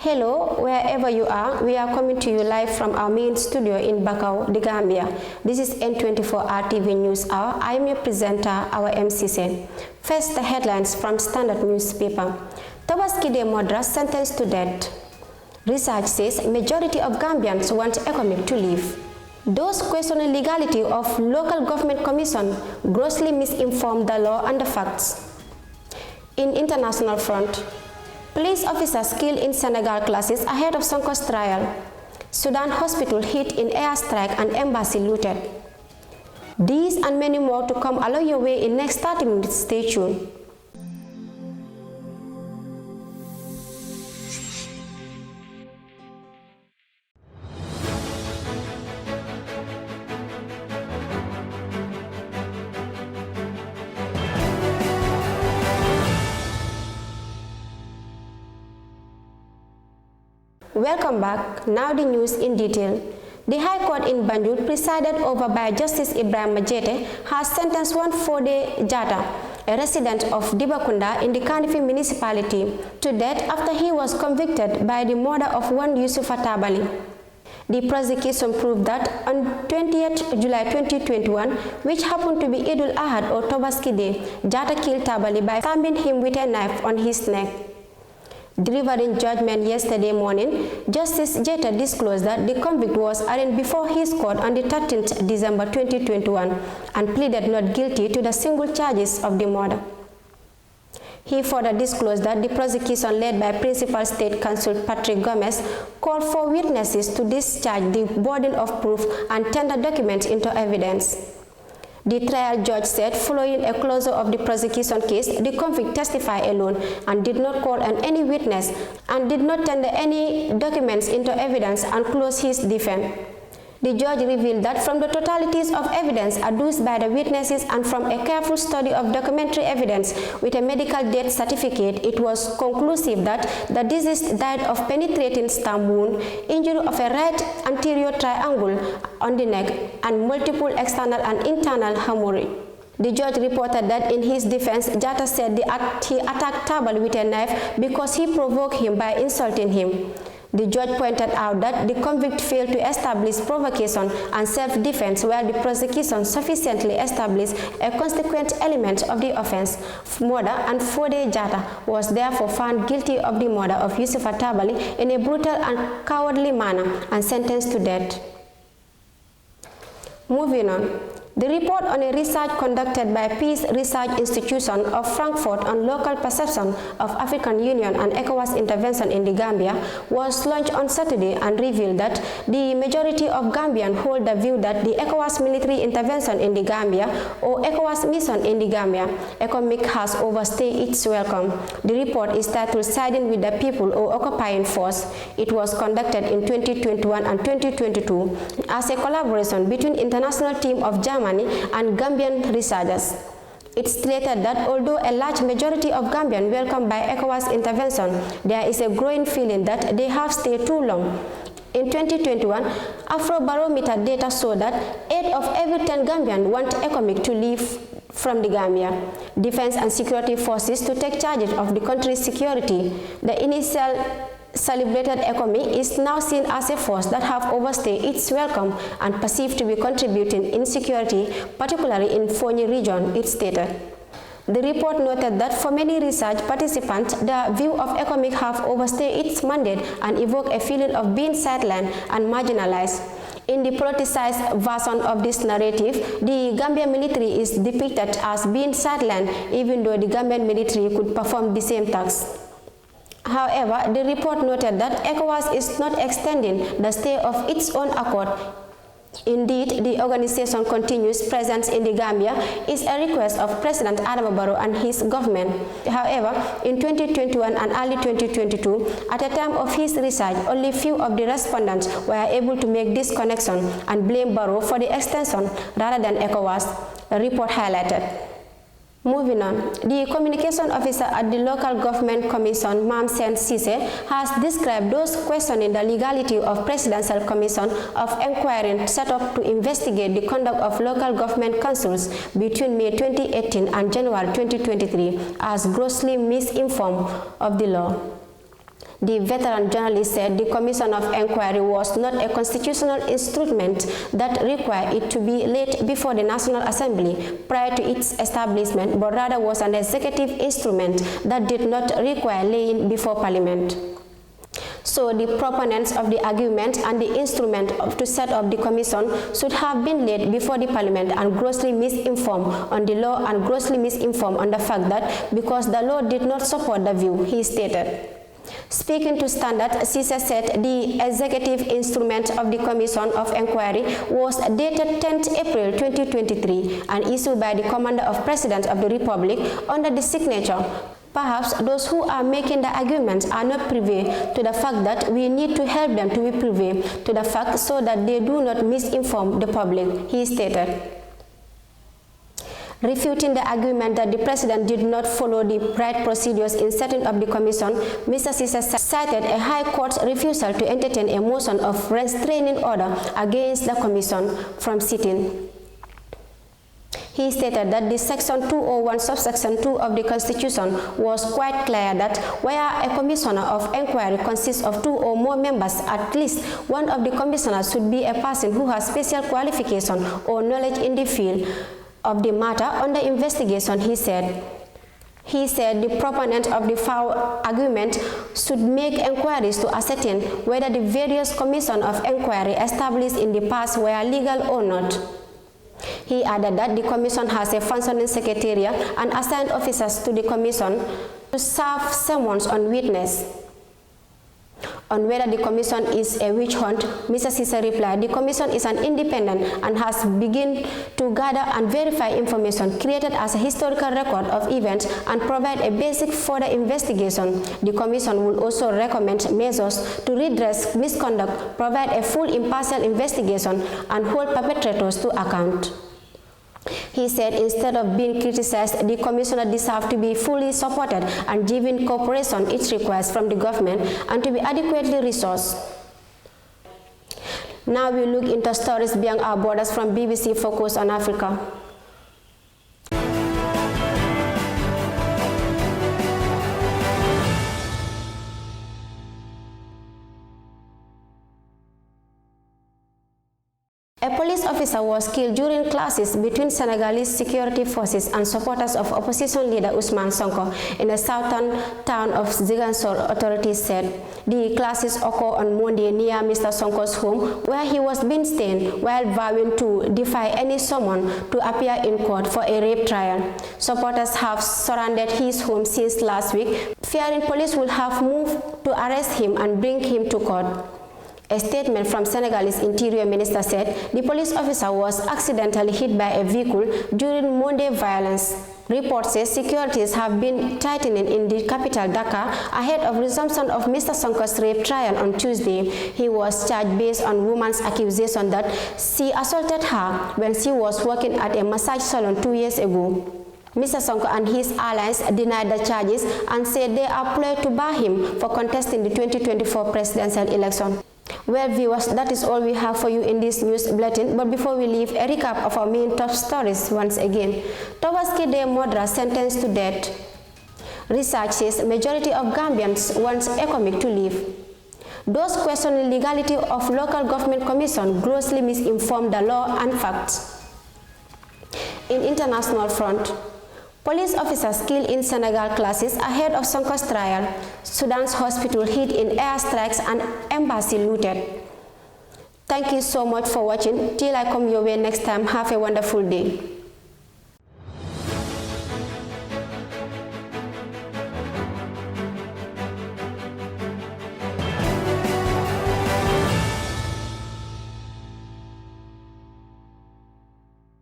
Hello, wherever you are, we are coming to you live from our main studio in Bakau, the Gambia. This is N24 RTV News Hour. I am your presenter, our MCC. First, the headlines from Standard newspaper. Tabaski de Modra sentenced to death. Research says majority of Gambians want ECOMIC to leave. Those questioning legality of local government commission grossly misinformed the law and the facts. In international front, police officers killed in Senegal clashes ahead of Sonko's trial. Sudan hospital hit in airstrike and embassy looted. These and many more to come along your way in next 30 minutes. Stay tuned. Welcome back. Now the news in detail. The High Court in Banjul, presided over by Justice Ibrahim Majete, has sentenced one Fode Jata, a resident of Dibakunda in the Kanifi municipality, to death after he was convicted by the murder of one Yusufa Tabali. The prosecution proved that on 20th July 2021, which happened to be Idul Ahad or Tobaski Day, Jata killed Tabali by stabbing him with a knife on his neck. Delivering judgment yesterday morning, Justice Jeta disclosed that the convict was arraigned before his court on the 13th December 2021 and pleaded not guilty to the single charges of the murder. He further disclosed that the prosecution led by Principal State Counsel Patrick Gomez called for witnesses to discharge the burden of proof and tender documents into evidence. The trial judge said following a closure of the prosecution case, the convict testified alone and did not call on any witness and did not tender any documents into evidence and close his defense. The judge revealed that from the totalities of evidence adduced by the witnesses and from a careful study of documentary evidence with a medical death certificate, it was conclusive that the deceased died of penetrating stab wound, injury of a right anterior triangle on the neck, and multiple external and internal hemorrhage. The judge reported that in his defense, Jata said he attacked Tabal with a knife because he provoked him by insulting him. The judge pointed out that the convict failed to establish provocation and self-defense, while the prosecution sufficiently established a consequent element of the offense, murder, and Fode Jata was therefore found guilty of the murder of Yusufa Tabali in a brutal and cowardly manner and sentenced to death. Moving on. The report on a research conducted by Peace Research Institution of Frankfurt on local perception of African Union and ECOWAS intervention in the Gambia was launched on Saturday and revealed that the majority of Gambians hold the view that the ECOWAS military intervention in the Gambia or ECOWAS mission in the Gambia, ECOMIC, has overstayed its welcome. The report is titled Siding with the People or Occupying Force. It was conducted in 2021 and 2022 as a collaboration between international team of Germany and Gambian researchers. It stated that although a large majority of Gambians welcomed by ECOWAS intervention, there is a growing feeling that they have stayed too long. In 2021, Afrobarometer data showed that 8 of every 10 Gambians want ECOMIC to leave from the Gambia, defense and security forces to take charge of the country's security. The initial celebrated ECOMIC is now seen as a force that have overstayed its welcome and perceived to be contributing insecurity, particularly in Fonyi region, it stated. The report noted that for many research participants, the view of ECOMIC have overstayed its mandate and evoke a feeling of being sidelined and marginalized. In the politicized version of this narrative, the Gambian military is depicted as being sidelined, even though the Gambian military could perform the same tasks. However, the report noted that ECOWAS is not extending the stay of its own accord. Indeed, the organization continues presence in the Gambia is a request of President Adama Barrow and his government. However, in 2021 and early 2022, at the time of his research, only few of the respondents were able to make this connection and blame Barrow for the extension rather than ECOWAS, the report highlighted. Moving on, the communication officer at the local government commission, Mam Sen Sise, has described those questioning the legality of Presidential Commission of Inquiry set up to investigate the conduct of local government councils between May 2018 and January 2023 as grossly misinformed of the law. The veteran journalist said the Commission of Inquiry was not a constitutional instrument that required it to be laid before the National Assembly prior to its establishment, but rather was an executive instrument that did not require laying before Parliament. So the proponents of the argument and the instrument to set up the commission should have been laid before the Parliament and grossly misinformed on the law and grossly misinformed on the fact that because the law did not support the view, he stated. Speaking to Standard, Cisse said the executive instrument of the Commission of Inquiry was dated 10th April 2023 and issued by the Commander of President of the Republic under the signature. Perhaps those who are making the arguments are not privy to the fact that we need to help them to be privy to the fact so that they do not misinform the public, he stated. Refuting the argument that the President did not follow the right procedures in setting up the commission, Mr. Cisse cited a High Court's refusal to entertain a motion of restraining order against the commission from sitting. He stated that the Section 201 subsection 2 of the Constitution was quite clear that where a commissioner of inquiry consists of 2 or more members, at least one of the commissioners should be a person who has special qualification or knowledge in the field of the matter under investigation, he said. He said the proponent of the foul argument should make inquiries to ascertain whether the various commissions of inquiry established in the past were legal or not. He added that the commission has a functioning secretariat and assigned officers to the commission to serve summons on witness. On whether the commission is a witch hunt, Mr. Cisse replied, the commission is an independent and has begun to gather and verify information created as a historical record of events and provide a basic further investigation. The commission will also recommend measures to redress misconduct, provide a full impartial investigation, and hold perpetrators to account. He said instead of being criticized, the commissioner deserves to be fully supported and given cooperation it requires from the government and to be adequately resourced. Now we look into stories beyond our borders from BBC Focus on Africa. A police officer was killed during clashes between Senegalese security forces and supporters of opposition leader Ousmane Sonko in the southern town of Ziguinchor, authorities said. The clashes occurred on Monday near Mr. Sonko's home, where he was being detained while vowing to defy any summon to appear in court for a rape trial. Supporters have surrounded his home since last week, fearing police will have moved to arrest him and bring him to court. A statement from Senegalese Interior Minister said the police officer was accidentally hit by a vehicle during Monday violence. Reports say securities have been tightening in the capital Dakar ahead of resumption of Mr. Sonko's rape trial on Tuesday. He was charged based on woman's accusation that she assaulted her when she was working at a massage salon 2 years ago. Mr. Sonko and his allies denied the charges and said they are ploying to bar him for contesting the 2024 presidential election. Well, viewers, that is all we have for you in this news bulletin. But before we leave, a recap of our main top stories once again. Tobaski Day murderer sentenced to death. Research says majority of Gambians want economic to live. Those questioning legality of local government commission grossly misinform the law and facts. In international front, police officers killed in Senegal clashes ahead of Sonko's trial. Sudan's hospital hit in airstrikes and embassy looted. Thank you so much for watching. Till I come your way next time, have a wonderful day.